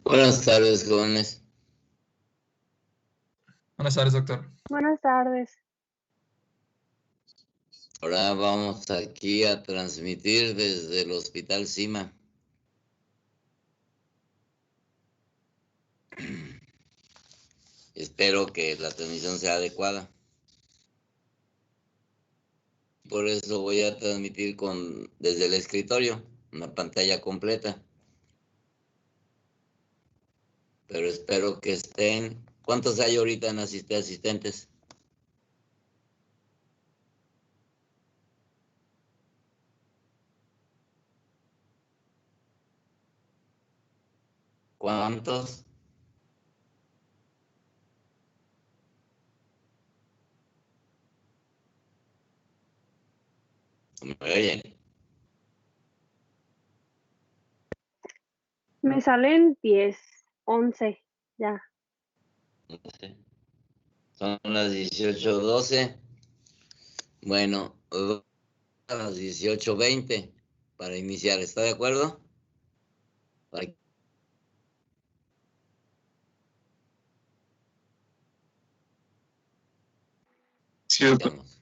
Buenas tardes, jóvenes. Buenas tardes, doctor. Buenas tardes. Ahora vamos aquí a transmitir desde el Hospital Cima. Espero que la transmisión sea adecuada. Por eso voy a transmitir desde el escritorio, una pantalla completa. Pero espero que estén. ¿Cuántos hay ahorita en asistentes? ¿Cuántos? ¿Me oyen? Me salen 10, 11, ya. Son las 18:12. Bueno, a las 18:20 para iniciar. ¿Está de acuerdo? Sí, doctor. Vamos.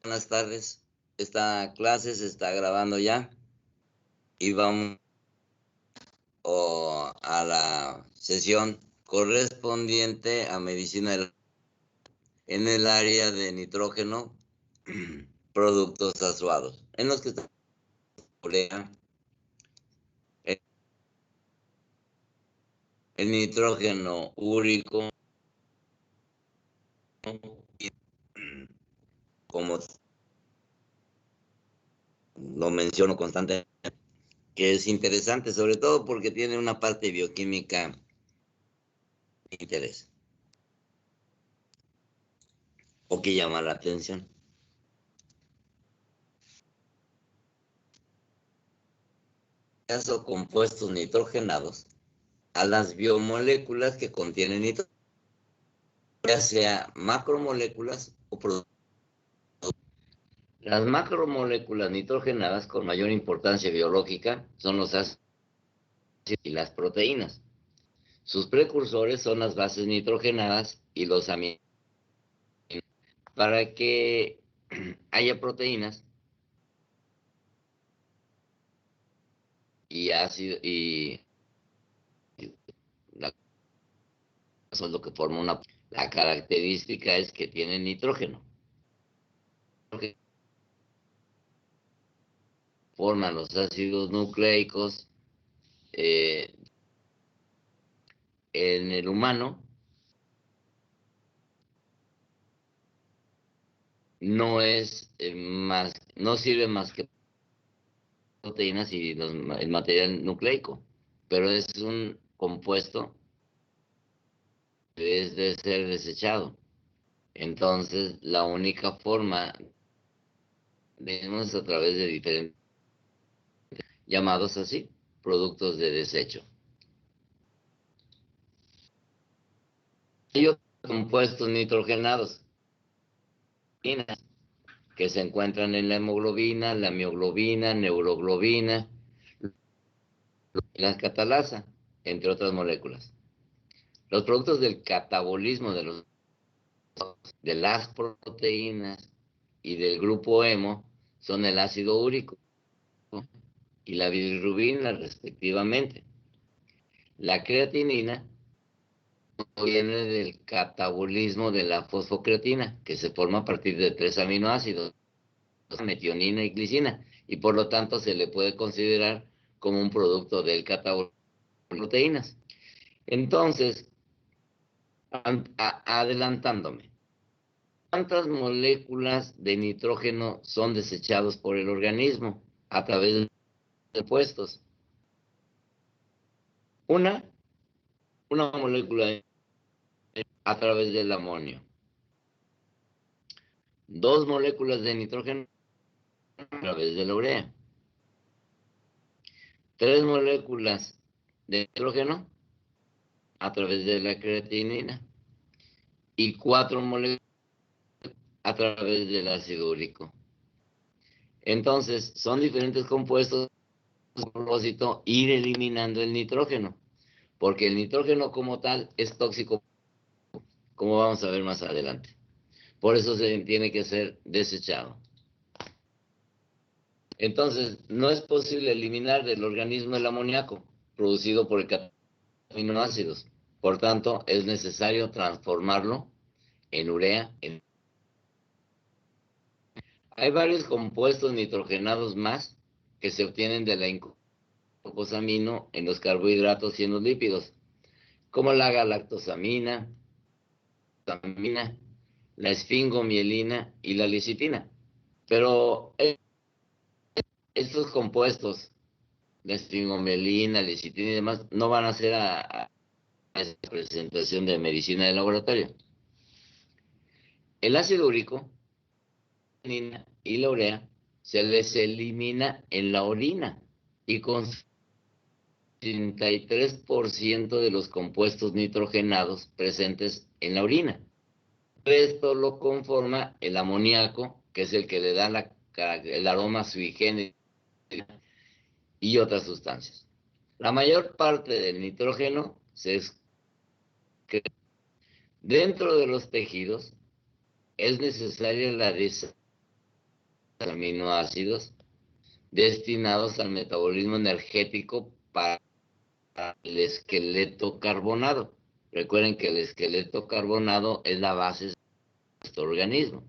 Buenas tardes. Esta clase se está grabando ya y vamos a la sesión correspondiente a medicina en el área de nitrógeno, productos azuados, en los que está el nitrógeno úrico, como lo menciono constantemente, que es interesante, sobre todo porque tiene una parte bioquímica de interés o que llama la atención. Caso compuestos nitrogenados a las biomoléculas que contienen nitrógeno, ya sea macromoléculas o productos. Las macromoléculas nitrogenadas con mayor importancia biológica son los ácidos y las proteínas. Sus precursores son las bases nitrogenadas y los aminoácidos. Para que haya proteínas y ácido eso es lo que forma una. La característica es que tienen nitrógeno. Forman los ácidos nucleicos en el humano. No es no sirve más que proteínas y el material nucleico, pero es un compuesto que es de ser desechado. Entonces, la única forma es a través de diferentes, llamados así, productos de desecho. Hay compuestos nitrogenados que se encuentran en la hemoglobina, la mioglobina, neuroglobina, la catalasa, entre otras moléculas. Los productos del catabolismo de las proteínas y del grupo hemo son el ácido úrico y la bilirrubina, respectivamente. La creatinina viene del catabolismo de la fosfocreatina, que se forma a partir de 3 aminoácidos, metionina y glicina, y por lo tanto se le puede considerar como un producto del catabolismo de proteínas. Entonces, adelantándome, ¿cuántas moléculas de nitrógeno son desechados por el organismo a través de compuestos? Una molécula a través del amonio. 2 moléculas de nitrógeno a través de la urea. 3 moléculas de nitrógeno a través de la creatinina. Y 4 moléculas a través del ácido úrico. Entonces, son diferentes compuestos a propósito ir eliminando el nitrógeno, porque el nitrógeno como tal es tóxico, como vamos a ver más adelante. Por eso se tiene que ser desechado. Entonces, no es posible eliminar del organismo el amoníaco producido por el aminoácidos. Por tanto, es necesario transformarlo en urea. Hay varios compuestos nitrogenados más que se obtienen de la glucosamino en los carbohidratos y en los lípidos, como la galactosamina, la esfingomielina y la licitina. Pero estos compuestos, la esfingomielina, licitina y demás, no van a ser a esta presentación de medicina de laboratorio. El ácido úrico y la urea se les elimina en la orina y con 33% de los compuestos nitrogenados presentes en la orina. Esto lo conforma el amoníaco, que es el que le da el aroma sui generis, y otras sustancias. La mayor parte del nitrógeno se excreta. Dentro de los tejidos es necesaria la desactivación de aminoácidos destinados al metabolismo energético para el esqueleto carbonado. Recuerden que el esqueleto carbonado es la base de nuestro organismo.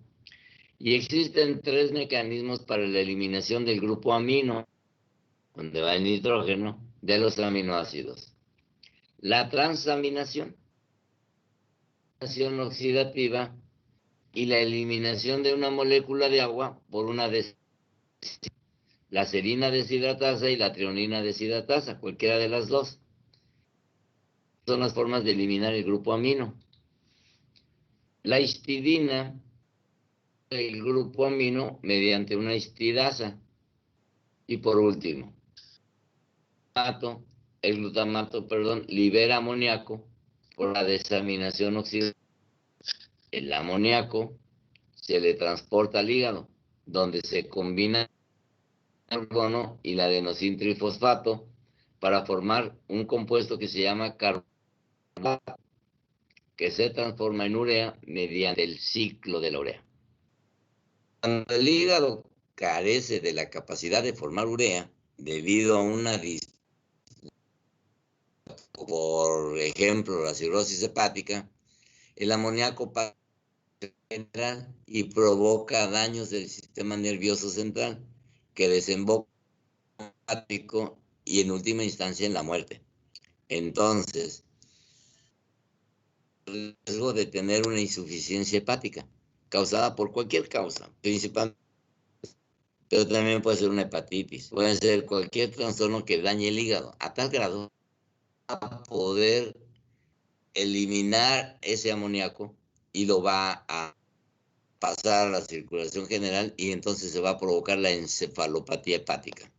Y existen 3 mecanismos para la eliminación del grupo amino, donde va el nitrógeno, de los aminoácidos. La transaminación, la oxidativa y la eliminación de una molécula de agua por una la serina deshidratasa y la trionina deshidratasa, cualquiera de las dos. Son las formas de eliminar el grupo amino. La histidina, el grupo amino mediante una histidasa. Y por último, el glutamato, libera amoníaco por la desaminación oxidativa. El amoníaco se le transporta al hígado, donde se combina el carbono y la adenosintrifosfato para formar un compuesto que se llama carbonato, que se transforma en urea mediante el ciclo de la urea. Cuando el hígado carece de la capacidad de formar urea debido a una por ejemplo, la cirrosis hepática, el amoníaco entra y provoca daños del sistema nervioso central que desemboca en el hepático y en última instancia en la muerte. Entonces, el riesgo de tener una insuficiencia hepática causada por cualquier causa, principalmente, pero también puede ser una hepatitis, puede ser cualquier trastorno que dañe el hígado a tal grado a poder eliminar ese amoníaco y lo va a pasar a la circulación general y entonces se va a provocar la encefalopatía hepática,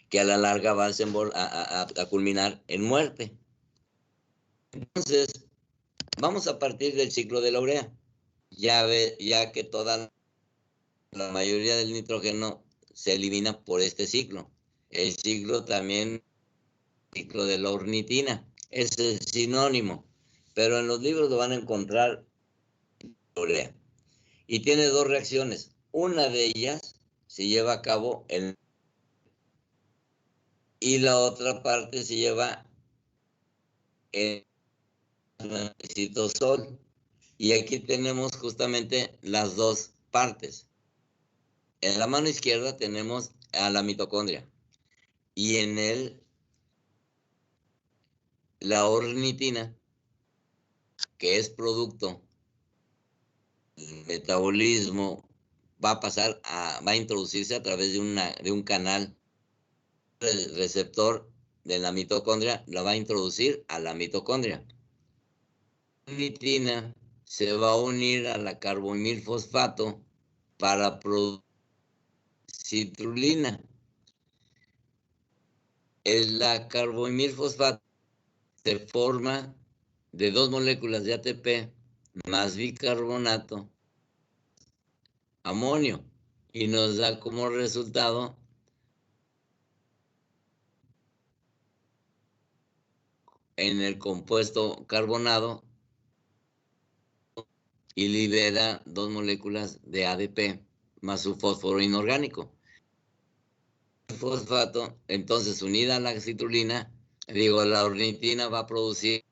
que a la larga va a culminar en muerte. Entonces, vamos a partir del ciclo de la urea. Ya que la mayoría del nitrógeno se elimina por este ciclo. El ciclo también, ciclo de la ornitina, es sinónimo, pero en los libros lo van a encontrar urea. Y tiene dos reacciones. Una de ellas se lleva a cabo y la otra parte se lleva en el citosol. Y aquí tenemos justamente las dos partes. En la mano izquierda tenemos a la mitocondria y en la ornitina, que es producto del metabolismo, va a introducirse a través de un canal receptor de la mitocondria, la va a introducir a la mitocondria. La ornitina se va a unir a la carbonilfosfato para producir citrulina. La carbonilfosfato se forma de dos moléculas de ATP más bicarbonato, amonio, y nos da como resultado en el compuesto carbonado y libera dos moléculas de ADP más su fósforo inorgánico. El fosfato, entonces unida a la citrulina, la ornitina va a producir.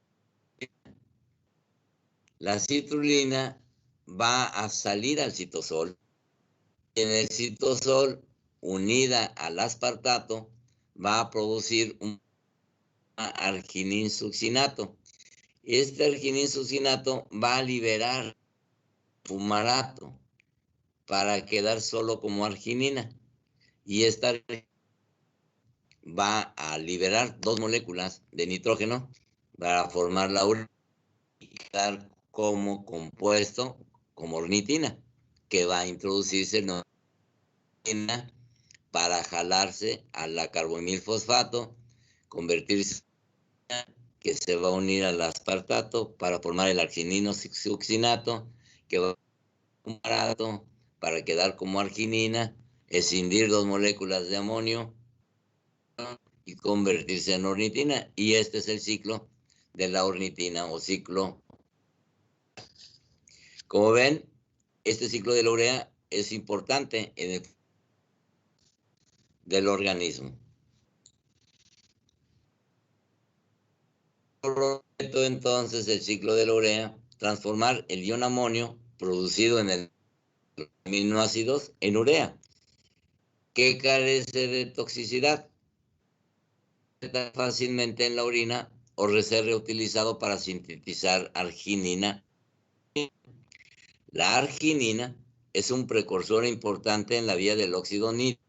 La citrulina va a salir al citosol. En el citosol, unida al aspartato, va a producir un arginine-succinato. Este arginine-succinato va a liberar fumarato para quedar solo como arginina. Y esta va a liberar dos moléculas de nitrógeno para formar la urea y quedar como compuesto, como ornitina, que va a introducirse en la ornitina para jalarse a la carbonilfosfato, convertirse en que se va a unir al aspartato para formar el arginino-succinato, que va a fumarato para quedar como arginina, escindir dos moléculas de amonio y convertirse en ornitina. Y este es el ciclo de la ornitina o ciclo. Como ven, este ciclo de la urea es importante en el del organismo. Entonces, el ciclo de la urea, transformar el ion amonio producido en el aminoácidos en urea, que carece de toxicidad fácilmente en la orina o ser reutilizado para sintetizar arginina. La arginina es un precursor importante en la vía del óxido nítrico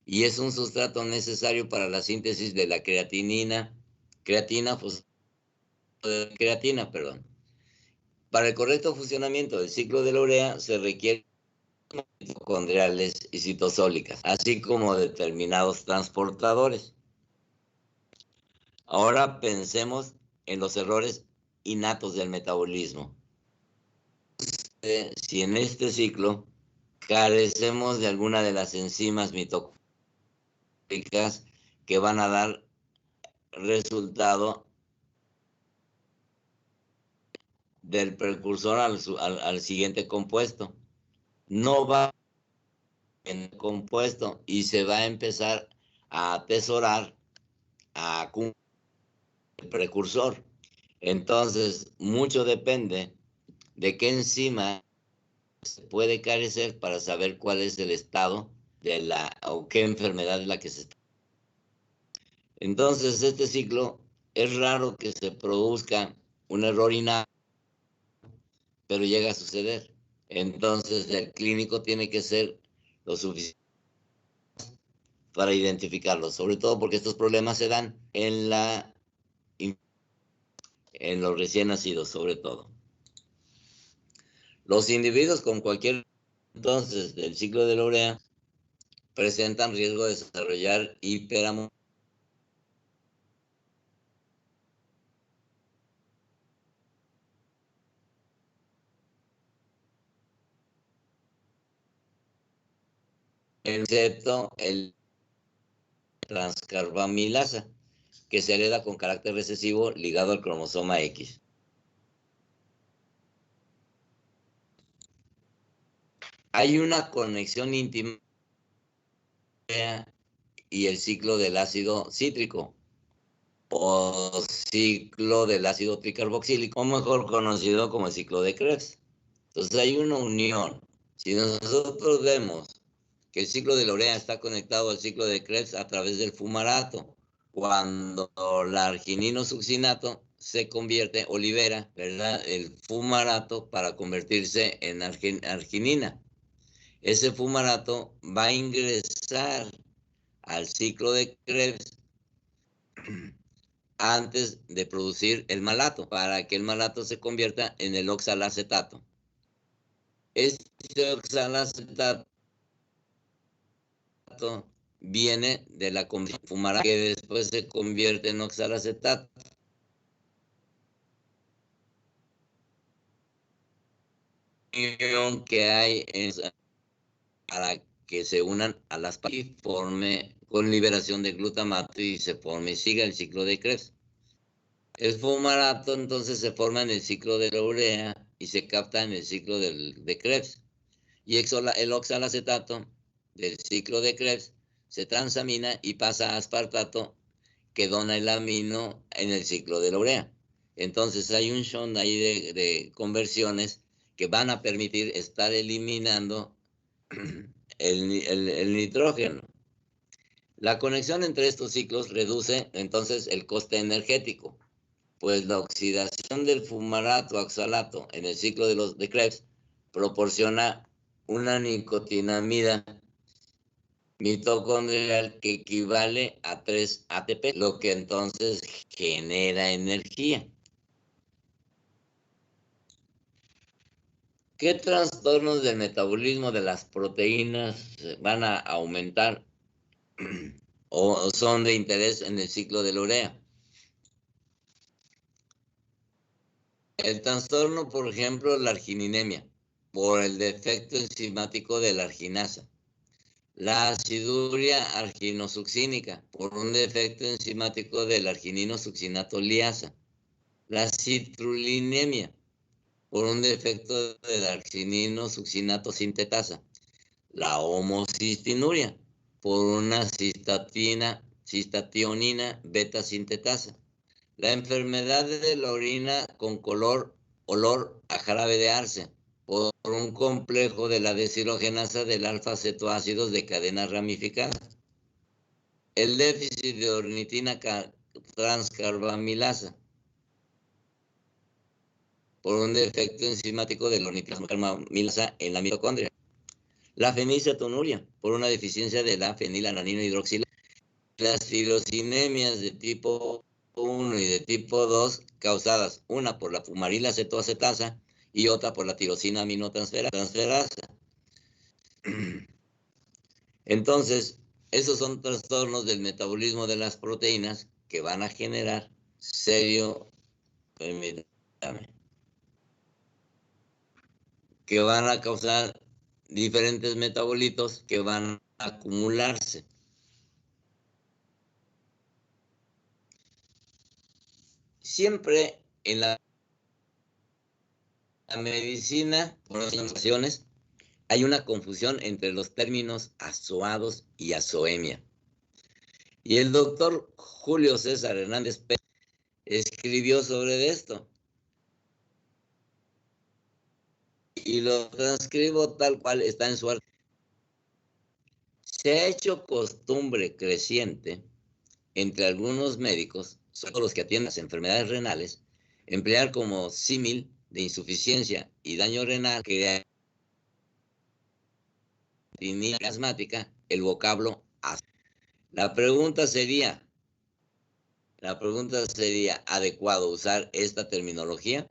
y es un sustrato necesario para la síntesis de la creatina, Para el correcto funcionamiento del ciclo de la urea se requieren mitocondriales y citosólicas, así como determinados transportadores. Ahora pensemos en los errores innatos del metabolismo. Si en este ciclo carecemos de alguna de las enzimas mitocondriales que van a dar resultado del precursor al siguiente compuesto, no va en el compuesto y se va a empezar a atesorar a el precursor. Entonces, mucho depende de qué enzima se puede carecer para saber cuál es el estado o qué enfermedad es la que se está. Entonces, este ciclo es raro que se produzca un error innato, pero llega a suceder. Entonces, el clínico tiene que ser lo suficiente para identificarlo, sobre todo porque estos problemas se dan en los recién nacidos, sobre todo. Los individuos con cualquier entonces del ciclo de la urea presentan riesgo de desarrollar hiperamonía excepto el transcarbamilasa, que se hereda con carácter recesivo ligado al cromosoma X. Hay una conexión íntima y el ciclo del ácido cítrico o ciclo del ácido tricarboxílico, o mejor conocido como el ciclo de Krebs. Entonces hay una unión. Si nosotros vemos que el ciclo de la urea está conectado al ciclo de Krebs a través del fumarato, cuando la arginino-succinato se convierte o libera, ¿verdad?, el fumarato para convertirse en arginina. Ese fumarato va a ingresar al ciclo de Krebs antes de producir el malato, para que el malato se convierta en el oxalacetato. Este oxalacetato viene de la combinación fumarato, que después se convierte en oxalacetato. Que hay para que se unan a las partes y forme con liberación de glutamato y se forme y siga el ciclo de Krebs. El fumarato entonces se forma en el ciclo de la urea y se capta en el ciclo de Krebs. Y el oxalacetato del ciclo de Krebs se transamina y pasa a aspartato, que dona el amino en el ciclo de la urea. Entonces hay un shunt ahí de conversiones que van a permitir estar eliminando el nitrógeno. La conexión entre estos ciclos reduce entonces el coste energético, pues la oxidación del fumarato a oxalato en el ciclo de Krebs proporciona una nicotinamida mitocondrial que equivale a 3 ATP, lo que entonces genera energía. ¿Qué trastornos del metabolismo de las proteínas van a aumentar o son de interés en el ciclo de la urea? El trastorno, por ejemplo, la argininemia, por el defecto enzimático de la arginasa. La aciduria arginosuccínica, por un defecto enzimático del arginino-succinato liasa. La citrullinemia, por un defecto del arginino-succinato sintetasa. La homocistinuria, por una cistationina beta sintetasa. La enfermedad de la orina con olor a jarabe de arce, por un complejo de la deshidrogenasa del alfa-cetoácidos de cadena ramificada. El déficit de ornitina transcarbamilasa, por un defecto enzimático de la ornitina transcarbamilasa en la mitocondria. La fenilcetonuria, por una deficiencia de la fenilalanina hidroxilasa. Las tirosinemias de tipo 1 y de tipo 2, causadas una por la fumarila cetoacetasa y otra por la tirosina aminotransferasa. Entonces, esos son trastornos del metabolismo de las proteínas que van a generar que van a causar diferentes metabolitos que van a acumularse. Siempre en la medicina, por las ocasiones, hay una confusión entre los términos azoados y azoemia. Y el doctor Julio César Hernández Pérez escribió sobre esto. Y lo transcribo tal cual está en su artículo. Se ha hecho costumbre creciente entre algunos médicos, sobre todo los que atienden las enfermedades renales, emplear como símil de insuficiencia y daño renal asmática el vocablo asma. La pregunta sería, ¿adecuado usar esta terminología?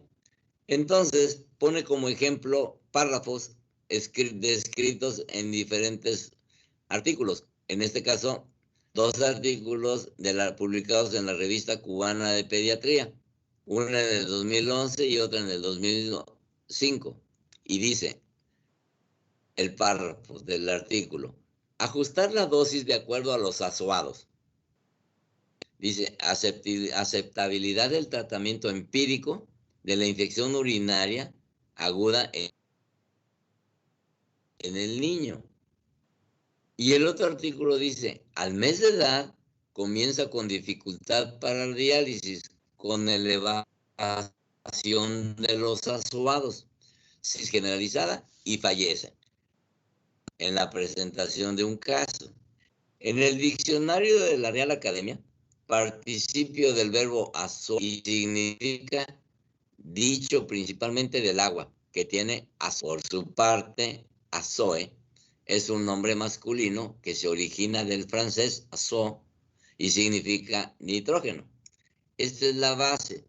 Entonces, pone como ejemplo párrafos descritos en diferentes artículos. En este caso, 2 artículos publicados en la Revista Cubana de Pediatría, una en el 2011 y otra en el 2005. Y dice el párrafo del artículo: Ajustar la dosis de acuerdo a los azuados. Dice, aceptabilidad del tratamiento empírico de la infección urinaria aguda en el niño. Y el otro artículo dice, al mes de edad comienza con dificultad para el diálisis, con elevación de los azuados, generalizada, y fallece en la presentación de un caso. En el diccionario de la Real Academia, participio del verbo azoe y significa dicho principalmente del agua, que tiene por su parte, azoe es un nombre masculino que se origina del francés azo y significa nitrógeno. Esta es la base.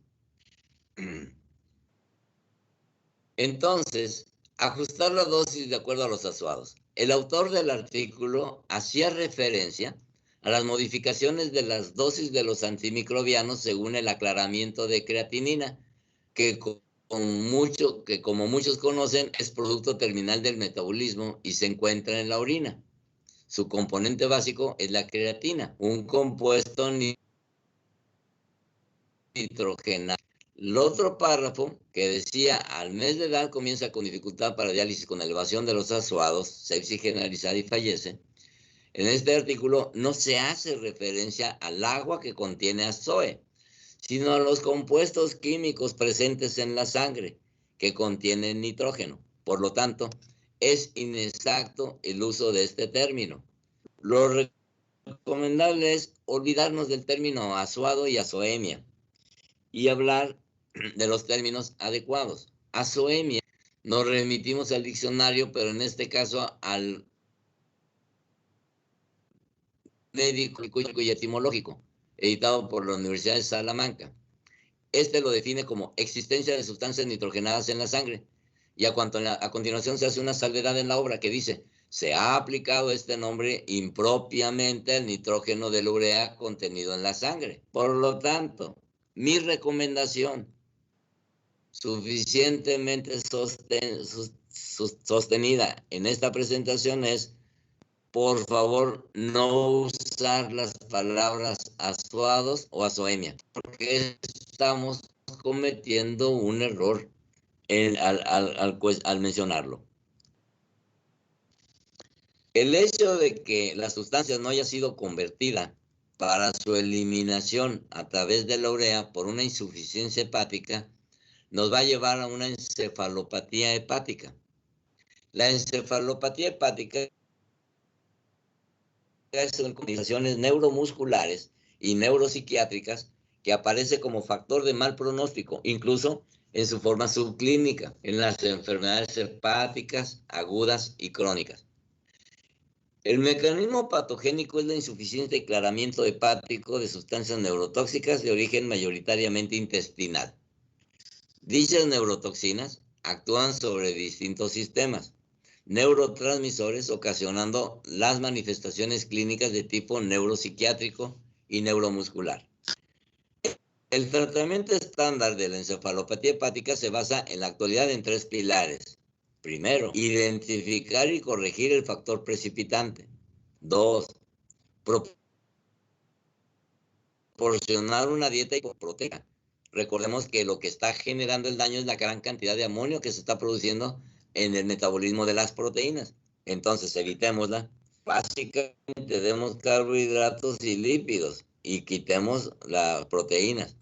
Entonces, ajustar la dosis de acuerdo a los azuados. El autor del artículo hacía referencia a las modificaciones de las dosis de los antimicrobianos según el aclaramiento de creatinina, que como muchos conocen es producto terminal del metabolismo y se encuentra en la orina. Su componente básico es la creatina, un compuesto nitrogenado. El otro párrafo que decía, al mes de edad comienza con dificultad para diálisis con elevación de los azuados, sepsis generalizada y fallece. En este artículo no se hace referencia al agua que contiene azoe, sino a los compuestos químicos presentes en la sangre que contienen nitrógeno. Por lo tanto, es inexacto el uso de este término. Lo recomendable es olvidarnos del término azuado y azoemia y hablar de los términos adecuados. Azoemia, nos remitimos al diccionario, pero en este caso al médico y etimológico, editado por la Universidad de Salamanca. Este lo define como existencia de sustancias nitrogenadas en la sangre. Y a continuación se hace una salvedad en la obra que dice, se ha aplicado este nombre impropiamente al nitrógeno de la urea contenido en la sangre. Por lo tanto, mi recomendación, suficientemente sostenida en esta presentación, es, por favor, no usar las palabras azuados o azoemia, porque estamos cometiendo un error al mencionarlo. El hecho de que la sustancia no haya sido convertida para su eliminación a través de la urea por una insuficiencia hepática nos va a llevar a una encefalopatía hepática. La encefalopatía hepática son condiciones neuromusculares y neuropsiquiátricas que aparece como factor de mal pronóstico, incluso en su forma subclínica, en las enfermedades hepáticas agudas y crónicas. El mecanismo patogénico es la insuficiente declaramiento hepático de sustancias neurotóxicas de origen mayoritariamente intestinal. Dichas neurotoxinas actúan sobre distintos sistemas neurotransmisores, ocasionando las manifestaciones clínicas de tipo neuropsiquiátrico y neuromuscular. El tratamiento estándar de la encefalopatía hepática se basa en la actualidad en 3 pilares. Primero, identificar y corregir el factor precipitante. 2, proporcionar una dieta hipoproteica. Recordemos que lo que está generando el daño es la gran cantidad de amonio que se está produciendo en el metabolismo de las proteínas. Entonces, evitémosla. Básicamente, demos carbohidratos y lípidos y quitemos las proteínas.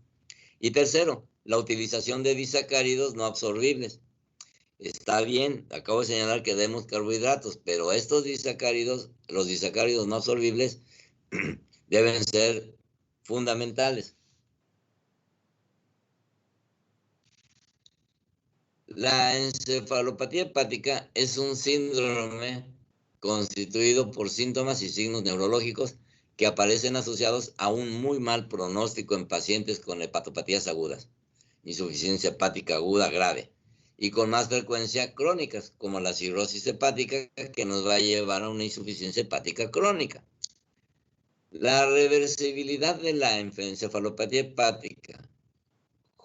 Y tercero, la utilización de disacáridos no absorbibles. Está bien, acabo de señalar que demos carbohidratos, pero estos disacáridos, los disacáridos no absorbibles, deben ser fundamentales. La encefalopatía hepática es un síndrome constituido por síntomas y signos neurológicos que aparecen asociados a un muy mal pronóstico en pacientes con hepatopatías agudas, insuficiencia hepática aguda grave, y con más frecuencia crónicas, como la cirrosis hepática, que nos va a llevar a una insuficiencia hepática crónica. La reversibilidad de la encefalopatía hepática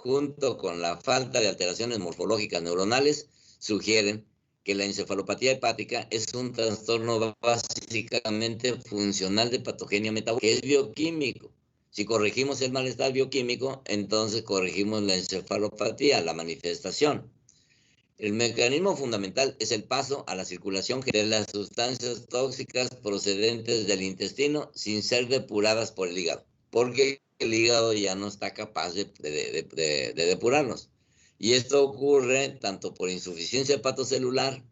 junto con la falta de alteraciones morfológicas neuronales, sugieren que la encefalopatía hepática es un trastorno básicamente funcional de patogenia metabólica, que es bioquímico. Si corregimos el malestar bioquímico, entonces corregimos la encefalopatía, la manifestación. El mecanismo fundamental es el paso a la circulación de las sustancias tóxicas procedentes del intestino sin ser depuradas por el hígado, porque el hígado ya no está capaz de depurarlos. Y esto ocurre tanto por insuficiencia hepatocelular,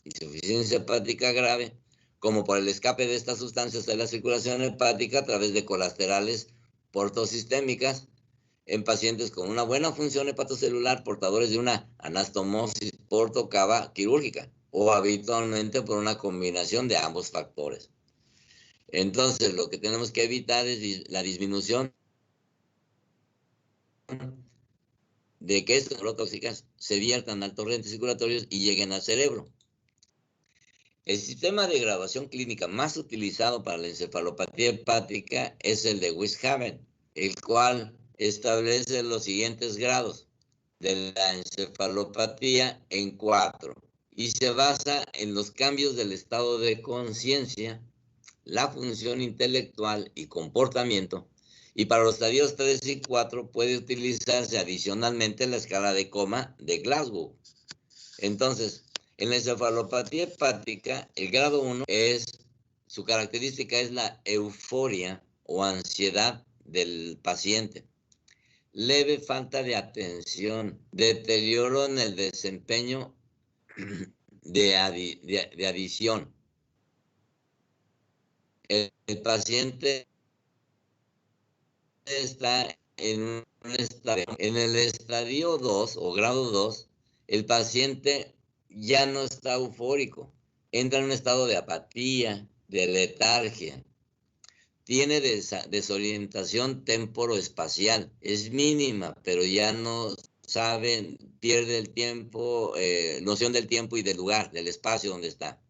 insuficiencia hepática grave, como por el escape de estas sustancias de la circulación hepática a través de colaterales portosistémicas en pacientes con una buena función hepatocelular portadores de una anastomosis portocava quirúrgica o habitualmente por una combinación de ambos factores. Entonces, lo que tenemos que evitar es la disminución de que estas neurotóxicas se viertan al torrente circulatorios y lleguen al cerebro. El sistema de graduación clínica más utilizado para la encefalopatía hepática es el de Wishaven, el cual establece los siguientes grados de la encefalopatía en 4 y se basa en los cambios del estado de conciencia, la función intelectual y comportamiento, y para los estadios 3 y 4 puede utilizarse adicionalmente la escala de coma de Glasgow. Entonces, en la encefalopatía hepática, el grado 1 su característica es la euforia o ansiedad del paciente. Leve falta de atención, deterioro en el desempeño de adición. El paciente está en el estadio 2 o grado 2, el paciente ya no está eufórico, entra en un estado de apatía, de letargia, tiene desorientación temporoespacial, es mínima, pero ya no sabe, pierde el tiempo, noción del tiempo y del lugar, del espacio donde está.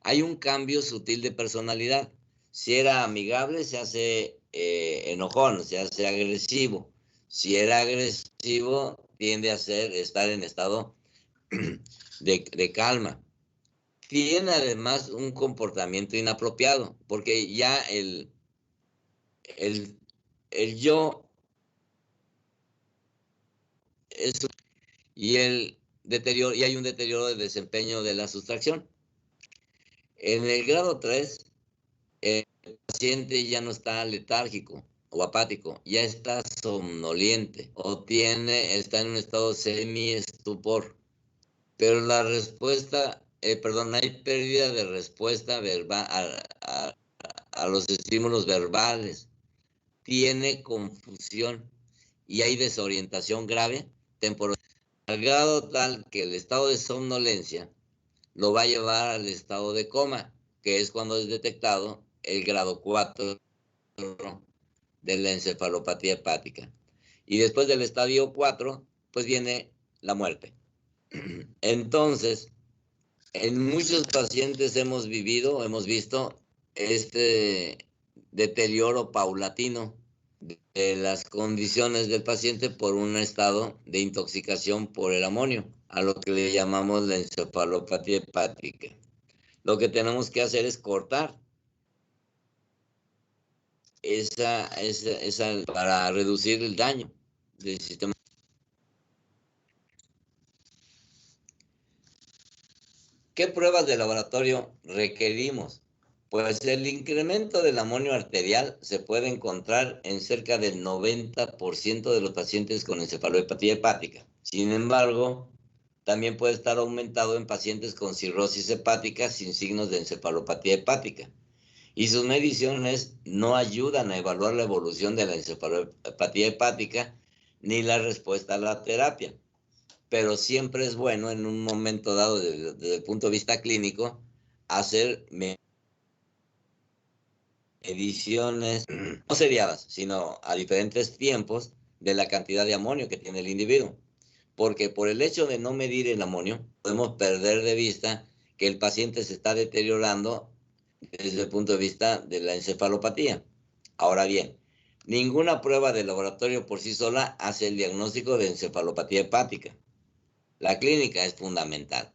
Hay un cambio sutil de personalidad. Si era amigable, se hace enojón, se hace agresivo. Si era agresivo, tiende a estar en estado de calma. Tiene además un comportamiento inapropiado, porque ya el yo es, y hay un deterioro del desempeño de la sustracción. En el grado 3, el paciente ya no está letárgico o apático, ya está somnoliente o está en un estado semi-estupor. Pero la respuesta, hay pérdida de respuesta verbal a los estímulos verbales. Tiene confusión y hay desorientación grave temporal, al grado tal que el estado de somnolencia lo va a llevar al estado de coma, que es cuando es detectado el grado 4 de la encefalopatía hepática. Y después del estadio 4, pues viene la muerte. Entonces, en muchos pacientes hemos visto este deterioro paulatino de las condiciones del paciente por un estado de intoxicación por el amonio, a lo que le llamamos la encefalopatía hepática. Lo que tenemos que hacer es cortar esa para reducir el daño del sistema. ¿Qué pruebas de laboratorio requerimos? Pues el incremento del amonio arterial se puede encontrar en cerca del 90% de los pacientes con encefalopatía hepática. Sin embargo, también puede estar aumentado en pacientes con cirrosis hepática sin signos de encefalopatía hepática. Y sus mediciones no ayudan a evaluar la evolución de la encefalopatía hepática ni la respuesta a la terapia. Pero siempre es bueno en un momento dado, desde el punto de vista clínico, hacer mediciones no seriadas, sino a diferentes tiempos de la cantidad de amonio que tiene el individuo. Porque por el hecho de no medir el amonio, podemos perder de vista que el paciente se está deteriorando desde el punto de vista de la encefalopatía. Ahora bien, ninguna prueba de laboratorio por sí sola hace el diagnóstico de encefalopatía hepática. La clínica es fundamental.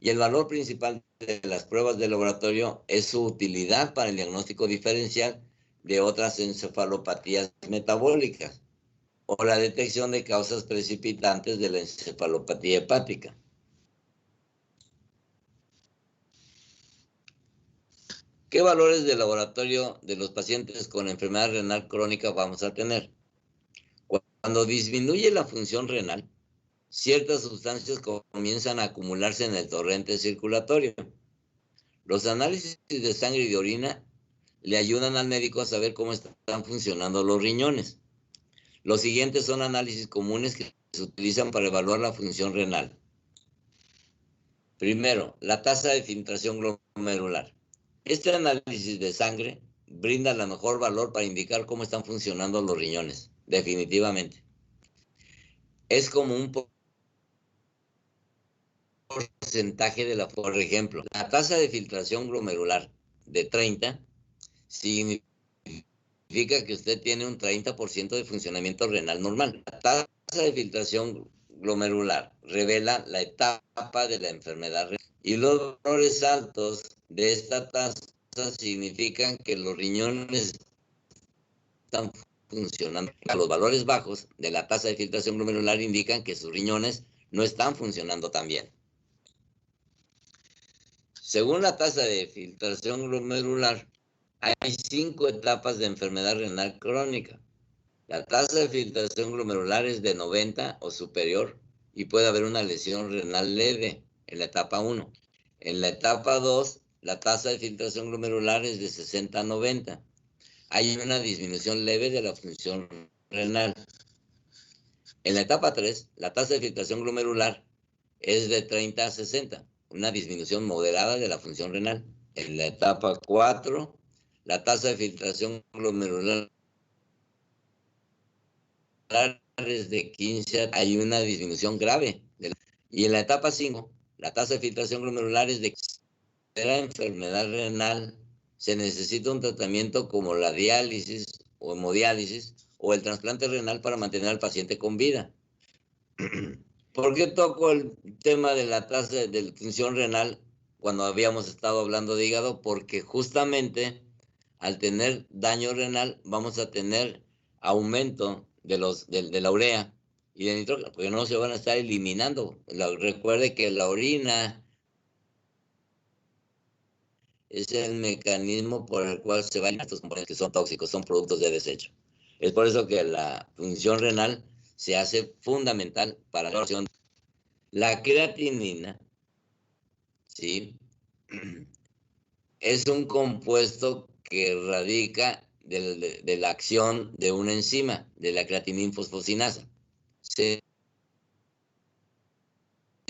Y el valor principal de las pruebas de laboratorio es su utilidad para el diagnóstico diferencial de otras encefalopatías metabólicas o la detección de causas precipitantes de la encefalopatía hepática. ¿Qué valores de laboratorio de los pacientes con enfermedad renal crónica vamos a tener? Cuando disminuye la función renal, ciertas sustancias comienzan a acumularse en el torrente circulatorio. Los análisis de sangre y de orina le ayudan al médico a saber cómo están funcionando los riñones. Los siguientes son análisis comunes que se utilizan para evaluar la función renal. Primero, la tasa de filtración glomerular. Este análisis de sangre brinda el mejor valor para indicar cómo están funcionando los riñones, definitivamente. Es como un porcentaje de la, por ejemplo, la tasa de filtración glomerular de 30 significa que usted tiene un 30% de funcionamiento renal normal. La tasa de filtración glomerular revela la etapa de la enfermedad renal. Y los valores altos de esta tasa significan que los riñones están funcionando. Los valores bajos de la tasa de filtración glomerular indican que sus riñones no están funcionando tan bien. Según la tasa de filtración glomerular, hay 5 etapas de enfermedad renal crónica. La tasa de filtración glomerular es de 90 o superior y puede haber una lesión renal leve en la etapa 1. En la etapa 2, la tasa de filtración glomerular es de 60 a 90. Hay una disminución leve de la función renal. En la etapa 3, la tasa de filtración glomerular es de 30 a 60, una disminución moderada de la función renal. En la etapa 4, la tasa de filtración glomerular es de 15, hay una disminución grave. Y en la etapa 5, la tasa de filtración glomerular es de la enfermedad renal. Se necesita un tratamiento como la diálisis o hemodiálisis o el trasplante renal para mantener al paciente con vida. ¿Por qué toco el tema de la tasa de función renal cuando habíamos estado hablando de hígado? Porque justamente al tener daño renal vamos a tener aumento de la urea y de nitrógeno, porque no se van a estar eliminando. Recuerde que la orina es el mecanismo por el cual se van estos componentes que son tóxicos, son productos de desecho. Es por eso que la función renal se hace fundamental para la oración. La creatinina, ¿sí? Es un compuesto que radica de la acción de una enzima, de la creatininfosfosinasa. Se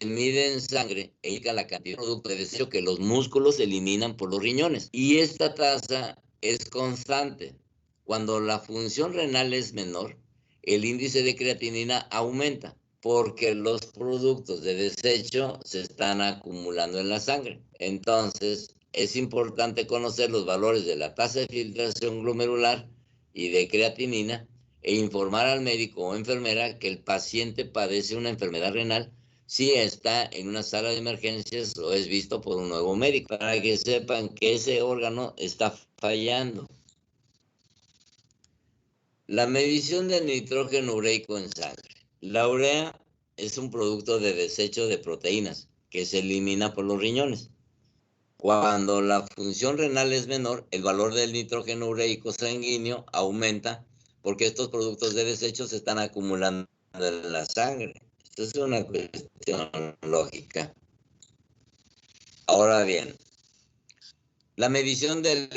mide en sangre e indica la cantidad de producto de desecho que los músculos eliminan por los riñones. Y esta tasa es constante. Cuando la función renal es menor, el índice de creatinina aumenta porque los productos de desecho se están acumulando en la sangre. Entonces, es importante conocer los valores de la tasa de filtración glomerular y de creatinina e informar al médico o enfermera que el paciente padece una enfermedad renal si está en una sala de emergencias o es visto por un nuevo médico, para que sepan que ese órgano está fallando. La medición del nitrógeno ureico en sangre. La urea es un producto de desecho de proteínas que se elimina por los riñones. Cuando la función renal es menor, el valor del nitrógeno ureico sanguíneo aumenta porque estos productos de desecho se están acumulando en la sangre. Esto es una cuestión lógica. Ahora bien, la medición del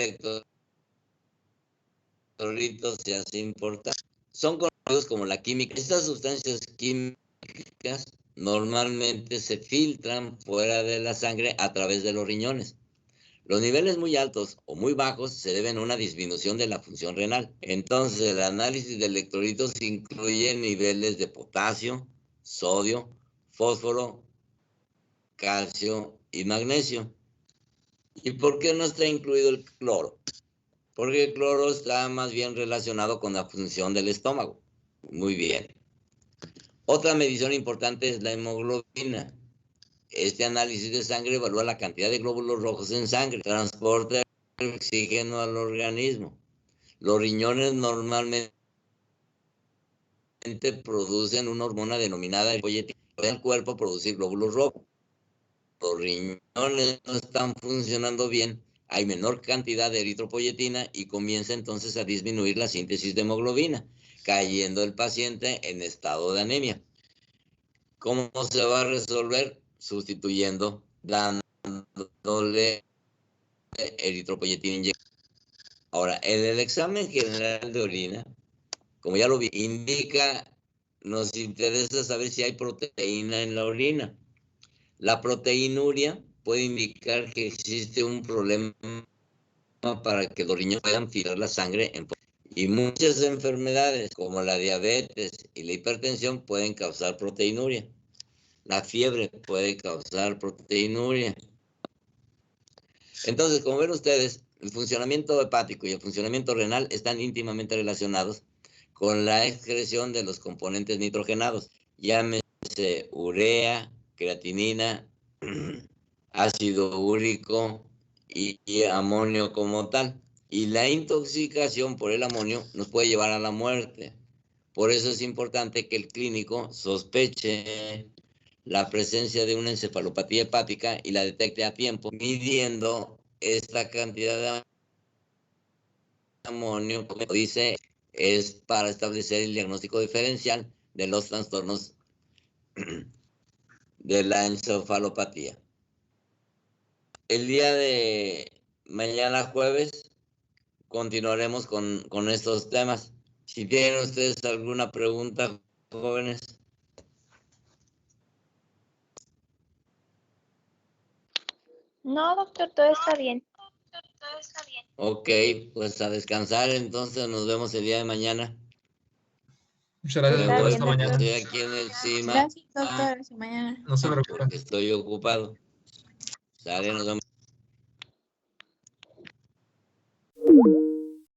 electrolitos se hace importante. Son conocidos como la química. Estas sustancias químicas normalmente se filtran fuera de la sangre a través de los riñones. Los niveles muy altos o muy bajos se deben a una disminución de la función renal. Entonces, el análisis de electrolitos incluye niveles de potasio, sodio, fósforo, calcio y magnesio. ¿Y por qué no está incluido el cloro? Porque el cloro está más bien relacionado con la función del estómago. Muy bien. Otra medición importante es la hemoglobina. Este análisis de sangre evalúa la cantidad de glóbulos rojos en sangre, transporta el oxígeno al organismo. Los riñones normalmente producen una hormona denominada eritropoyetina, puede el cuerpo producir glóbulos rojos. Los riñones no están funcionando bien, hay menor cantidad de eritropoyetina y comienza entonces a disminuir la síntesis de hemoglobina, cayendo el paciente en estado de anemia. ¿Cómo se va a resolver? Sustituyendo, dándole eritropoyetina inyectada. Ahora, en el examen general de orina, como ya lo vi, indica, nos interesa saber si hay proteína en la orina. La proteinuria puede indicar que existe un problema para que los riñones puedan filtrar la sangre. Y muchas enfermedades, como la diabetes y la hipertensión, pueden causar proteinuria. La fiebre puede causar proteinuria. Entonces, como ven ustedes, el funcionamiento hepático y el funcionamiento renal están íntimamente relacionados con la excreción de los componentes nitrogenados, llámese urea, creatinina, ácido úrico y amonio como tal. Y la intoxicación por el amonio nos puede llevar a la muerte. Por eso es importante que el clínico sospeche la presencia de una encefalopatía hepática y la detecte a tiempo, midiendo esta cantidad de amonio, como dice, es para establecer el diagnóstico diferencial de los trastornos de la encefalopatía. El día de mañana jueves continuaremos con estos temas. Si tienen ustedes alguna pregunta, jóvenes. No, doctor, todo está bien. Ok, pues a descansar, entonces nos vemos el día de mañana. Muchas gracias, Me Está doctor. voy bien, Hasta porque mañana. estoy aquí en el CIMA. Gracias, doctor. Hasta mañana. No se preocupen. Porque estoy ocupado. Sale, nos vemos.